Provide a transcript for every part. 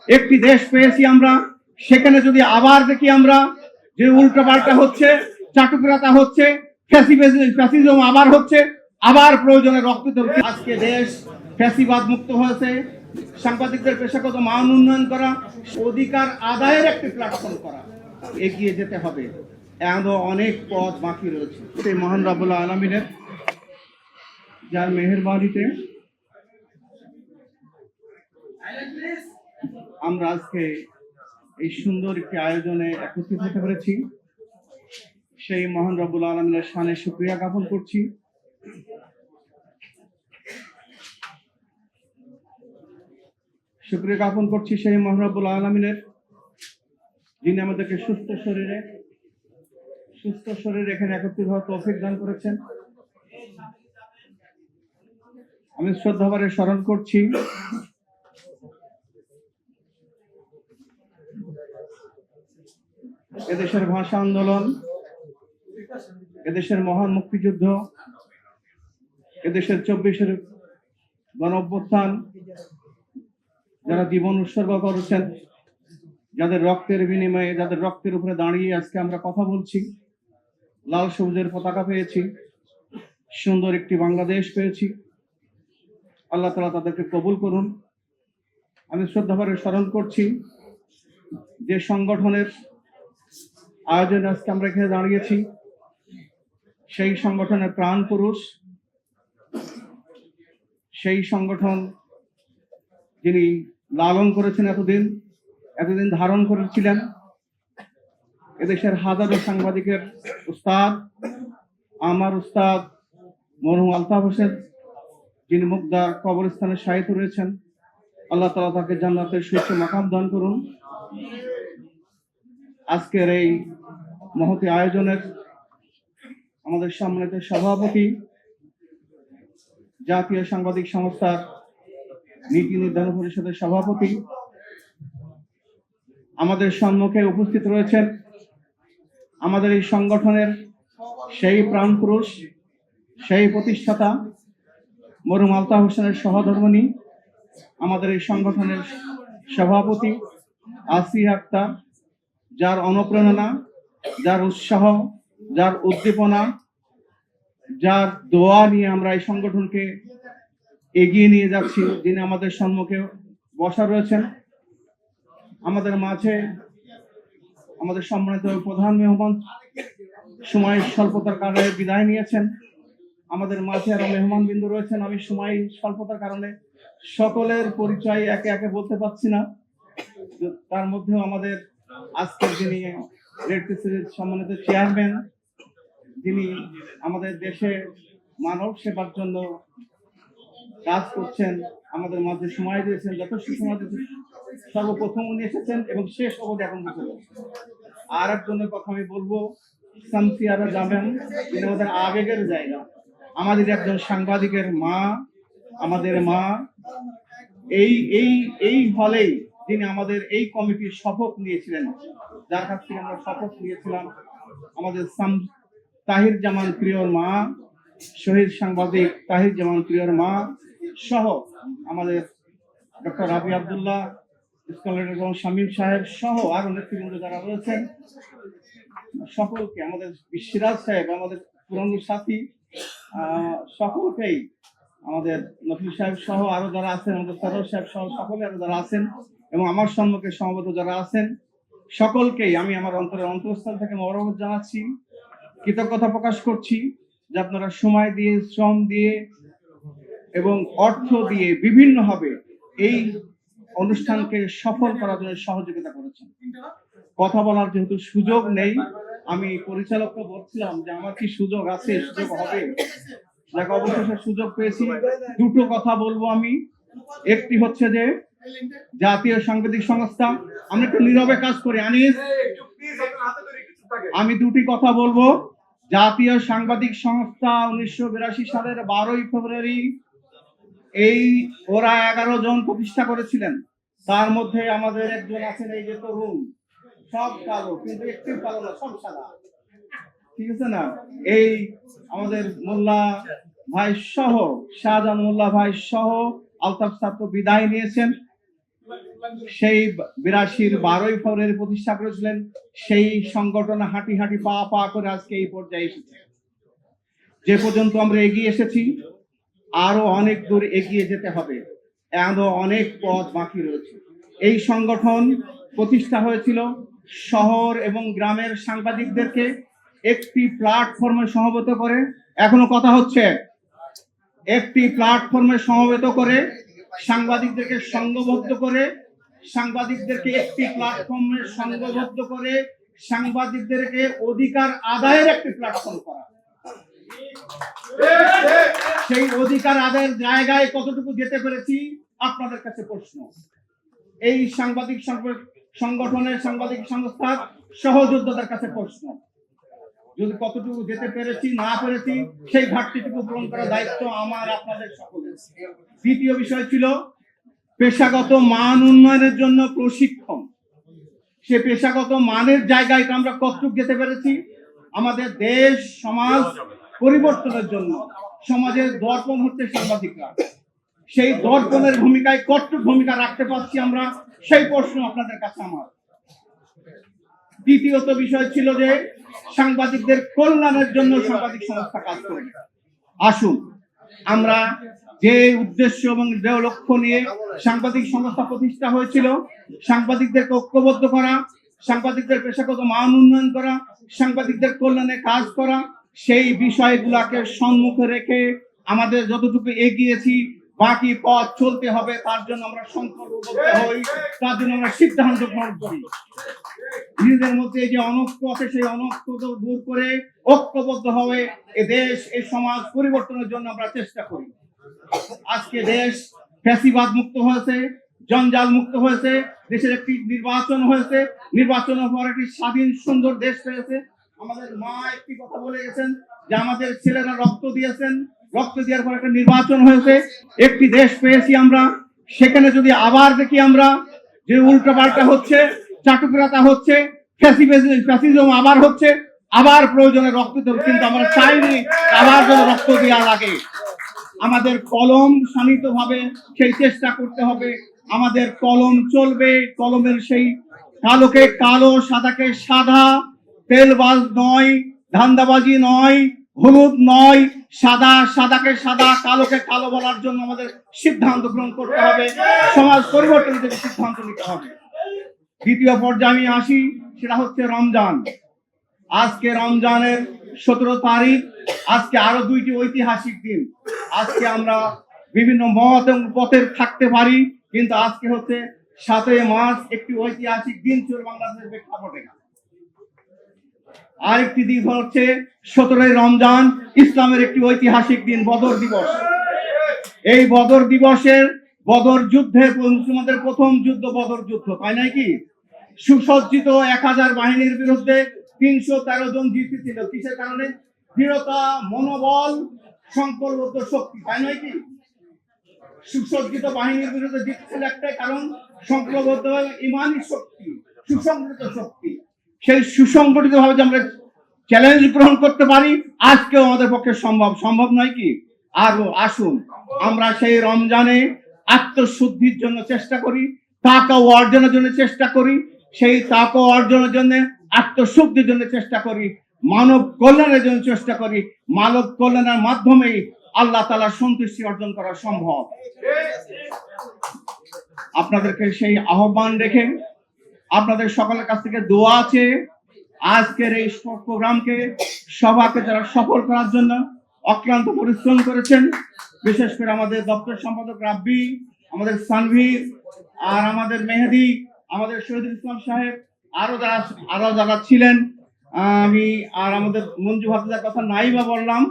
একটি দেশ পেয়েছি আমরা, সেখানে যদি আবার দেখি আমরা যে উল্টো পাল্টা হচ্ছে, চাটুকরাতা হচ্ছে, ফ্যাসিজম আবার হচ্ছে, আবার প্রয়োজনে রক্ত দিতে। আজকে দেশ ফ্যাসিবাদ মুক্ত হয়েছে, সাংবাদিকদের পেশাগত মান উন্নয়ন করা, অধিকার আদায়ের একটি প্ল্যাটফর্ম করা, এগিয়ে যেতে হবে। এমন অনেক পথ বাকি রয়েছে। সেই মহান রব্বুল আলামিনের যার মেহেরবানিতে আমরা আজকে এই সুন্দর একটি আয়োজনে একত্রিত হতে পেরেছি। সেই মহান রব্বুল আলামিনের শানে শুকরিয়া জ্ঞাপন করছি। শুকরিয়া জ্ঞাপন করছি সেই মহান রব্বুল আলামিনের, যিনি আমাদেরকে সুস্থ শরীরে এখানে একত্রিত হওয়ার তৌফিক দান করেছেন। আমি শ্রদ্ধাভরে স্মরণ করছি এদেশের ভাষা আন্দোলন, এদেশের মহান মুক্তিযুদ্ধ, এদেশের 24-এর গণঅভ্যুত্থান, যারা জীবন উৎসর্গ করেছেন, যাদের রক্তের বিনিময়ে, যাদের রক্তের উপরে দাঁড়িয়ে আজকে আমরা কথা বলছি, লাল সবুজের পতাকা পেয়েছি, সুন্দর একটি বাংলাদেশ পেয়েছি। আল্লাহ তাআলা তাদেরকে কবুল করুন। আমি শ্রদ্ধাভরে স্মরণ করছি যে সংগঠনের আয়োজনে আজকে আমরা এখানে দাঁড়িয়েছি, সেই সংগঠনের প্রাণ পুরুষ, সেই সংগঠন যিনি লালন করেছেন, এতদিন ধারণ করেছিলেন, এদেশের হাজারো সাংবাদিকের উস্তাদ, আমার উস্তাদ মরহুম আলতাফ হোসেন, যিনি মুগদা কবরস্থানে শায়িত রয়েছেন। আল্লাহ তাআলা তাকে জান্নাতের সুউচ্চ মাকাম দান করুন। আজকের এই মহতি আয়োজনের আমাদের সম্মানিত সভাপতি, জাতীয় সাংবাদিক সংস্থার নীতি নির্ধারণ পরিষদের সভাপতি, আমাদের সম্মুখে উপস্থিত রয়েছেন আমাদের এই সংগঠনের সেই প্রাণ পুরুষ, সেই প্রতিষ্ঠাতা মরহুম আলতাফ হোসেনের সহধর্মিণী, আমাদের এই সংগঠনের সভাপতি আসিয়া আক্তার, যার অনুপ্রেরণা, যার উৎসাহ, যার উদ্দীপনা, যার দোয়া নিয়ে আমরা এই সংগঠনকে এগিয়ে নিয়ে যাচ্ছি, যিনি আমাদের সম্মুখে বসা রয়েছেন। আমাদের মাঝে আমাদের সম্মানিত প্রধান মেহমান সময়ের স্বল্পতার কারণে বিদায় নিয়েছেন। আমাদের মাঝে আরো মেহমান বিন্দু রয়েছেন, আমি সময় স্বল্পতার কারণে সকলের পরিচয় একে একে বলতে পারছি না। তার মধ্যেও আমাদের আজকের যিনি রেড ক্রিসেন্টের সম্মানিত চেয়ারম্যান, যিনি আমাদের দেশে মানব সেবার জন্য কাজ করছেন, আমাদের মাঝে সময় দিয়েছেন, যথেষ্ট সময় দিয়েছেন। সর্বপ্রথম উনি এসেছেন এবং শেষ অবধি এখন বসে রয়েছেন। আর একজনের কথা আমি বলবো, সামসিয়ারা যাবেন, তিনি আমাদের আবেগের জায়গা, আমাদের একজন সাংবাদিকের মা, আমাদের মা। এই হলেই যিনি আমাদের এই কমিটির শপথ নিয়েছিলেন, যার কাছ থেকে আমরা শপথ নিয়েছিলাম, আমাদের তাহির জামান প্রিয়র মা, শহীদ সাংবাদিক তাহির জামান প্রিয়র মা সহ আমাদের ডক্টর রাবি আব্দুল্লাহ, স্কলার এবং শামীম সাহেব সহ আরো নেতৃবৃন্দ যারা রয়েছেন, সকলকে, আমাদের বিশ্বরাজ সাহেব, আমাদের পুরনো সাথী, সকলকেই, আমাদের নফিল সাহেব সহ আরো যারা আছেন, আমাদের সরোজ সাহেব সহ সকলে আরো যারা আছেন, এবং আমার সম্মুখে সমবেত যারা আছেন, সকলকেই আমি আমার অন্তরস্থল থেকে মহরত জানাচ্ছি, কৃতজ্ঞতা প্রকাশ করছি যে আপনারা সময় দিয়ে, শ্রম দিয়ে এবং অর্থ দিয়ে বিভিন্নভাবে এই অনুষ্ঠানকে সফল করার জন্য সহযোগিতা করেছেন। কথা বলার যেহেতু সুযোগ নেই, আমি পরিচালককে বলছিলাম যে আমার কি সুযোগ আছে, সুযোগ হবে, যাকে অবশেষে সুযোগ পেয়েছি। দুটো কথা বলবো আমি। একটি হচ্ছে যে জাতীয় সাংবাদিক সংস্থা, আমরা একটু নীরবে কাজ করি, আনিস, আমি দুটি কথা বলবো। জাতীয় সাংবাদিক সংস্থা 1982 সালের 12ই ফেব্রুয়ারি ওরা 11 জন প্রতিষ্ঠা করেছিলেন। তার মধ্যে আমাদের একজন আছেন, এই যে তরুণ, সব কালো কিন্তু একটু কালো না, সব সাদা, ঠিক আছে না? এই আমাদের মোল্লা ভাই সহ, শাহজাহান মোল্লা ভাই সহ আলতাফ ছাত্র বিদায় নিয়েছেন। সেই 82-র 12ই ফেব্রুয়ারি প্রতিষ্ঠা করেছিলেন। সেই সংগঠন হাঁটি হাঁটি পা পা করে আজকে এই পর্যায়ে এসেছে। যে পর্যন্ত আমরা এগিয়ে এসেছি, আরো অনেক দূর এগিয়ে যেতে হবে, আরো অনেক পথ বাকি রয়েছে। এই সংগঠন প্রতিষ্ঠা হয়েছিল শহর এবং গ্রামের সাংবাদিকদেরকে একটি প্ল্যাটফর্মে সমবেত করে, এখনো কথা হচ্ছে, একটি প্ল্যাটফর্মে সমবেত করে সাংবাদিকদেরকে সংঘবদ্ধ করে, সাংবাদিকদেরকে একটি প্ল্যাটফর্মে সংঘবদ্ধ করে সাংবাদিকদেরকে অধিকার আদায়ের একটি প্ল্যাটফর্ম করা। সেই অধিকার আদায়ের জায়গায় কতটুকু যেতে পেরেছি আপনাদের কাছে প্রশ্ন। এই সাংবাদিক সংগঠনের সাংবাদিক সংস্থার সহযোদ্ধাদের কাছে প্রশ্ন, যদি কতটুকু যেতে পেরেছি না পেরেছি সেই ঘাটতিটুকু পূরণ করার দায়িত্ব আমার আপনাদের সকলের। দ্বিতীয় বিষয় ছিল পেশাগত মান উন্নয়নের জন্য প্রশিক্ষণ। সে পেশাগত মানের জায়গায় আমরা কতটুকু যেতে পেরেছি, আমাদের দেশ সমাজ পরিবর্তনের জন্য সমাজের দর্পণ হচ্ছে সাংবাদিকরা, সেই দর্পণের ভূমিকায় কতটুকু ভূমিকা রাখতে পারছি আমরা, সেই প্রশ্ন আপনাদের কাছে আমার। দ্বিতীয়ত বিষয় ছিল যে সাংবাদিকদের কল্যাণের জন্য সাংবাদিক সংস্থা কাজ করে। আসুন আমরা যে উদ্দেশ্য এবং যে লক্ষ্য নিয়ে সাংবাদিক সংস্থা প্রতিষ্ঠা হয়েছিল, সাংবাদিকদেরকে ঐক্যবদ্ধ করা, সাংবাদিকদের পেশাগত মান উন্নয়ন করা, সাংবাদিকদের কল্যাণে কাজ করা, সেই বিষয়গুলোকে সম্মুখে রেখে আমাদের যতটুকু এগিয়েছি, বাকি পথ চলতে হবে, তার জন্য আমরা সংকল্পবদ্ধ হই, তার জন্য আমরা সিদ্ধান্ত গ্রহণ করি। নিজেদের মধ্যে যে অনৈক্য আছে সেই অনৈক্য দূর করে ঐক্যবদ্ধ হবে এ দেশ, এই সমাজ পরিবর্তনের জন্য আমরা চেষ্টা করি। আজকে দেশ ফ্যাসিবাদ মুক্ত হয়েছে, জঞ্জাল মুক্ত হয়েছে, দেশের একটি নির্বাচন হয়েছে, নির্বাচনের পর একটি স্বাধীন সুন্দর দেশ পেয়েছে। আমাদের মা একটি কথা বলে গেছেন যে আমাদের ছেলেরা রক্ত দিয়েছেন, রক্ত দেওয়ার পর একটা নির্বাচন হয়েছে, একটি দেশ পেয়েছি আমরা। সেখানে যদি আবার দেখি আমরা যে উল্টো পাল্টা হচ্ছে, চাটুকরাতা হচ্ছে, ফ্যাসিজম আবার হচ্ছে, আবার প্রয়োজনে রক্ত দেব, কিন্তু আমরা চাইনি আবার যেন রক্ত দেওয়া লাগে। আমাদের কলম শানিত ভাবে সেই চেষ্টা করতে হবে, আমাদের কলম চলবে, কলমের সেই কালোকে কালো, সাদাকে সাদা, তেলবাজ নয়, ধান্দাবাজি নয়, হলুদ নয়, সাদা সাদাকে সাদা, কালোকে কালো বলার জন্য আমাদের সিদ্ধান্ত গ্রহণ করতে হবে, সমাজ পরিবর্তনের জন্য সিদ্ধান্ত নিতে হবে। দ্বিতীয় পর্যায়ে আমি আসি, সেটা হচ্ছে রমজান। আজকে রমজানের 17 তারিখ, আজকে আরো দুইটি ঐতিহাসিক দিন। আজকে আমরা বিভিন্ন মত এবং পথের থাকতে পারি, কিন্তু আজকে হচ্ছে 7ই মার্চ, একটি ঐতিহাসিক দিন ছিল বাংলাদেশের প্রেক্ষাপটে। আরেকটি দিন হচ্ছে 17ই রমজান, ইসলামের একটি ঐতিহাসিক দিন, বদর দিবস। এই বদর দিবসের বদর যুদ্ধে মুসলমানদের প্রথম যুদ্ধ বদর যুদ্ধ, তাই নয় কি? সুসজ্জিত 1000 বাহিনীর বিরুদ্ধে 313 জন জিতেছিল। কিসের কারণে? দৃঢ়তা, মনোবল, সংকল্পবদ্ধ শক্তি, তাই নয় কি? সুসজ্জিত বাহিনীর বিরুদ্ধে জিতেছিল একটাই কারণ, সংকল্পবদ্ধ ইমানি শক্তি, সুসংগঠিত শক্তি। সেই সুসংগঠিত ভাবে যে আমরা চ্যালেঞ্জ গ্রহণ করতে পারি, আজকেও আমাদের পক্ষে সম্ভব নয় কি? আর আসুন আমরা সেই রমজানে আত্মশুদ্ধির জন্য চেষ্টা করি, তাকওয়া অর্জনের জন্য চেষ্টা করি, সেই তাকওয়া অর্জনের জন্য, আত্মশুদ্ধির জন্য চেষ্টা করি, মানব কল্যাণের জন্য চেষ্টা করি। মানব কল্যাণের মাধ্যমেই আল্লাহ তাআলার সন্তুষ্টি অর্জন করা সম্ভব। আপনাদেরকে সেই আহ্বান রেখে আপনাদের সকলের কাছ থেকে দোয়া আছে, আজকের এই প্রোগ্রামকে, সভাকে যারা সফল করার জন্য অক্লান্ত পরিশ্রম করেছেন, বিশেষ করে আমাদের দপ্তর সম্পাদক রাব্বি, আমাদের সানভীর, আর আমাদের মেহেদি, আমাদের শহীদুল ইসলাম সাহেব, আরো যারা ছিলেন, আমি আর আমাদের মঞ্জু ভাতিজার কথা নাই বা বললাম,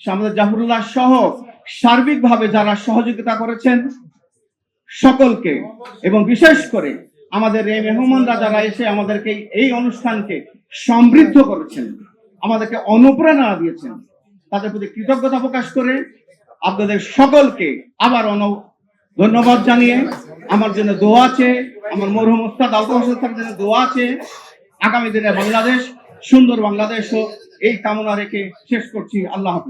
আমাদের জাফরুল্লাহ সহ সার্বিকভাবে যারা সহযোগিতা করেছেন সকলকে, এবং বিশেষ করে আমাদের এই মেহমানরা যারা এসে আমাদেরকে এই অনুষ্ঠানকে সমৃদ্ধ করেছেন, আমাদেরকে অনুপ্রেরণা দিয়েছেন, তাদের প্রতি কৃতজ্ঞতা প্রকাশ করে আপনাদের সকলকে আবার ধন্যবাদ জানিয়ে আমার জন্য দোয়া আছে, আমার মরহুম ওস্তাদ আলতাফ হোসেনের জন্য দোয়া আছে, আগামী দিনে বাংলাদেশ সুন্দর বাংলাদেশ হোক, এই কামনা রেখে শেষ করছি। আল্লাহ হাফেজ।